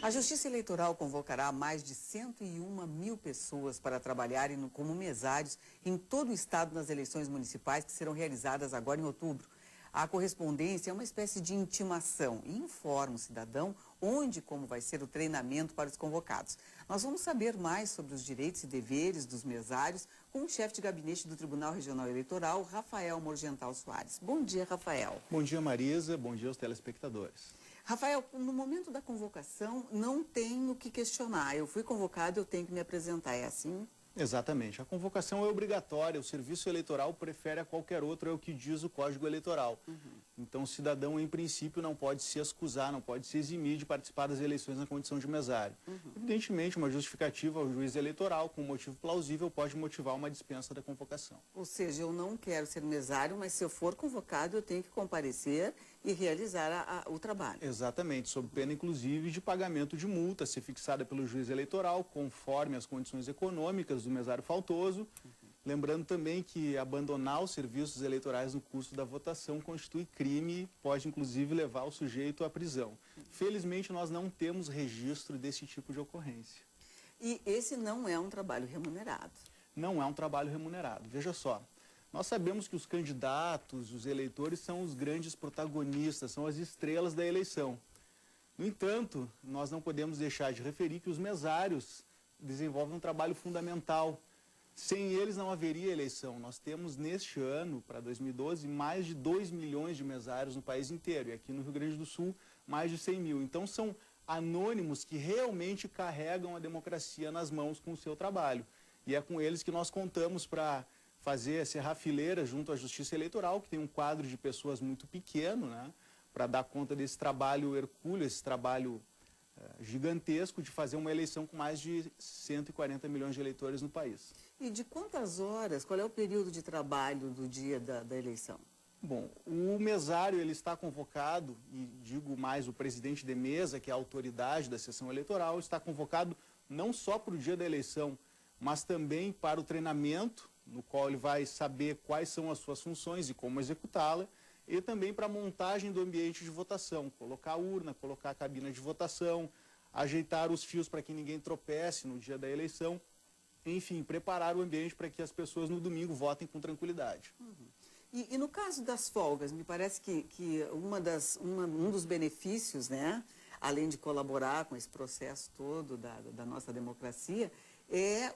A Justiça Eleitoral convocará mais de 101 mil pessoas para trabalharem como mesários em todo o estado nas eleições municipais que serão realizadas agora em outubro. A correspondência é uma espécie de intimação e informa o cidadão onde e como vai ser o treinamento para os convocados. Nós vamos saber mais sobre os direitos e deveres dos mesários com o chefe de gabinete do Tribunal Regional Eleitoral, Rafael Morgental Soares. Bom dia, Rafael. Bom dia, Marisa. Bom dia aos telespectadores. Rafael, no momento da convocação, não tem o que questionar. Eu fui convocado, eu tenho que me apresentar. É assim? Exatamente. A convocação é obrigatória. O serviço eleitoral prefere a qualquer outro, é o que diz o Código Eleitoral. Então, o cidadão, em princípio, não pode se excusar, não pode se eximir de participar das eleições na condição de mesário. Evidentemente, uma justificativa ao juiz eleitoral, com um motivo plausível, pode motivar uma dispensa da convocação. Ou seja, eu não quero ser mesário, mas se eu for convocado, eu tenho que comparecer e realizar o trabalho. Exatamente, sob pena, inclusive, de pagamento de multa, se fixada pelo juiz eleitoral, conforme as condições econômicas do mesário faltoso. Lembrando também que abandonar os serviços eleitorais no curso da votação constitui crime e pode, inclusive, levar o sujeito à prisão. Felizmente, nós não temos registro desse tipo de ocorrência. E esse não é um trabalho remunerado? Não é um trabalho remunerado. Veja só, nós sabemos que os candidatos, os eleitores, são os grandes protagonistas, são as estrelas da eleição. No entanto, nós não podemos deixar de referir que os mesários desenvolvem um trabalho fundamental. Sem eles não haveria eleição. Nós temos neste ano, para 2012, mais de 2 milhões de mesários no país inteiro. E aqui no Rio Grande do Sul, mais de 100 mil. Então são anônimos que realmente carregam a democracia nas mãos com o seu trabalho. E é com eles que nós contamos para fazer, serrar fileira junto à Justiça Eleitoral, que tem um quadro de pessoas muito pequeno, né, para dar conta desse trabalho hercúleo, esse trabalho gigantesco de fazer uma eleição com mais de 140 milhões de eleitores no país. E de quantas horas, qual é o período de trabalho do dia da eleição? Bom, o mesário ele está convocado, e digo mais, o presidente de mesa, que é a autoridade da sessão eleitoral, está convocado não só para o dia da eleição, mas também para o treinamento, no qual ele vai saber quais são as suas funções e como executá-la, e também para a montagem do ambiente de votação, colocar a urna, colocar a cabina de votação, ajeitar os fios para que ninguém tropece no dia da eleição, enfim, preparar o ambiente para que as pessoas no domingo votem com tranquilidade. E no caso das folgas, me parece que um dos benefícios, né, além de colaborar com esse processo todo da nossa democracia,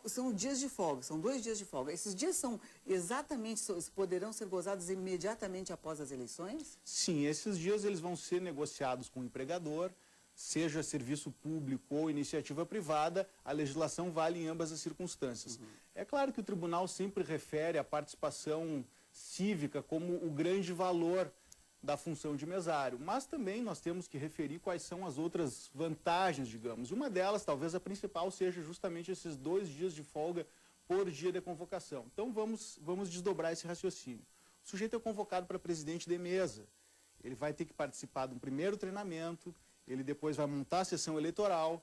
são dias de folga, são 2 dias de folga. Esses dias poderão ser gozados imediatamente após as eleições? Sim, esses dias eles vão ser negociados com o empregador, seja serviço público ou iniciativa privada, a legislação vale em ambas as circunstâncias. É claro que o tribunal sempre refere a participação cívica como o grande valor da função de mesário, mas também nós temos que referir quais são as outras vantagens, digamos. Uma delas, talvez a principal, seja justamente esses 2 dias de folga por dia de convocação. Então vamos desdobrar esse raciocínio. O sujeito é convocado para presidente de mesa, ele vai ter que participar de um primeiro treinamento, ele depois vai montar a sessão eleitoral,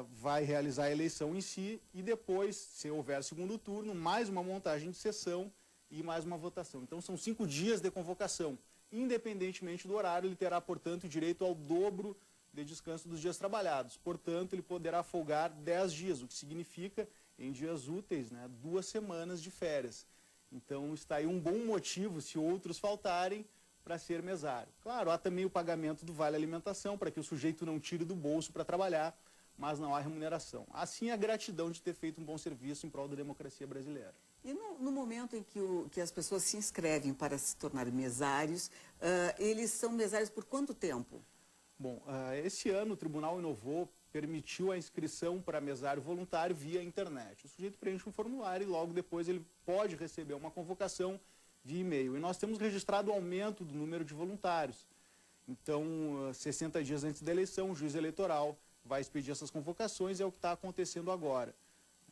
vai realizar a eleição em si e depois, se houver segundo turno, mais uma montagem de sessão e mais uma votação. Então são 5 dias de convocação. Independentemente do horário, ele terá, portanto, direito ao dobro de descanso dos dias trabalhados. Portanto, ele poderá folgar 10 dias, o que significa, em dias úteis, né, 2 semanas de férias. Então, está aí um bom motivo, se outros faltarem, para ser mesário. Claro, há também o pagamento do vale alimentação, para que o sujeito não tire do bolso para trabalhar, mas não há remuneração. Assim, a gratidão de ter feito um bom serviço em prol da democracia brasileira. E no momento em que as pessoas se inscrevem para se tornar mesários, eles são mesários por quanto tempo? Bom, esse ano o tribunal inovou, permitiu a inscrição para mesário voluntário via internet. O sujeito preenche um formulário e logo depois ele pode receber uma convocação via e-mail. E nós temos registrado o aumento do número de voluntários. Então, 60 dias antes da eleição, o juiz eleitoral vai expedir essas convocações e é o que está acontecendo agora.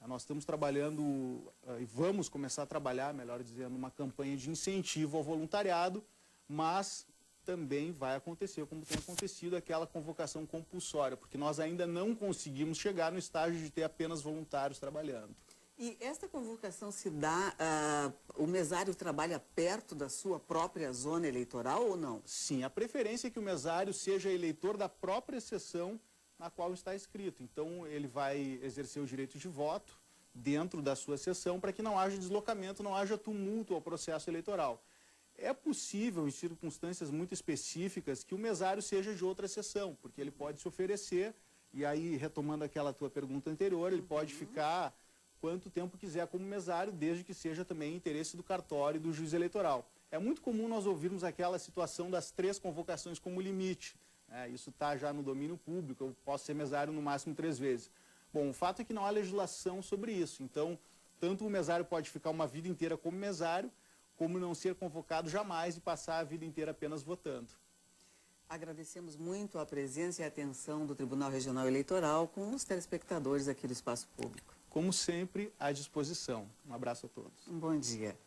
Nós estamos trabalhando e vamos começar a trabalhar, melhor dizendo, uma campanha de incentivo ao voluntariado, mas também vai acontecer, como tem acontecido, aquela convocação compulsória, porque nós ainda não conseguimos chegar no estágio de ter apenas voluntários trabalhando. E esta convocação se dá, o mesário trabalha perto da sua própria zona eleitoral ou não? Sim, a preferência é que o mesário seja eleitor da própria sessão na qual está escrito. Então, ele vai exercer o direito de voto dentro da sua sessão para que não haja deslocamento, não haja tumulto ao processo eleitoral. É possível, em circunstâncias muito específicas, que o mesário seja de outra sessão, porque ele pode se oferecer, e aí, retomando aquela tua pergunta anterior, ele pode ficar quanto tempo quiser como mesário, desde que seja também interesse do cartório e do juiz eleitoral. É muito comum nós ouvirmos aquela situação das 3 convocações como limite. Isso está já no domínio público, eu posso ser mesário no máximo 3 vezes. Bom, o fato é que não há legislação sobre isso. Então, tanto o mesário pode ficar uma vida inteira como mesário, como não ser convocado jamais e passar a vida inteira apenas votando. Agradecemos muito a presença e a atenção do Tribunal Regional Eleitoral com os telespectadores aqui do Espaço Público. Como sempre, à disposição. Um abraço a todos. Um bom dia.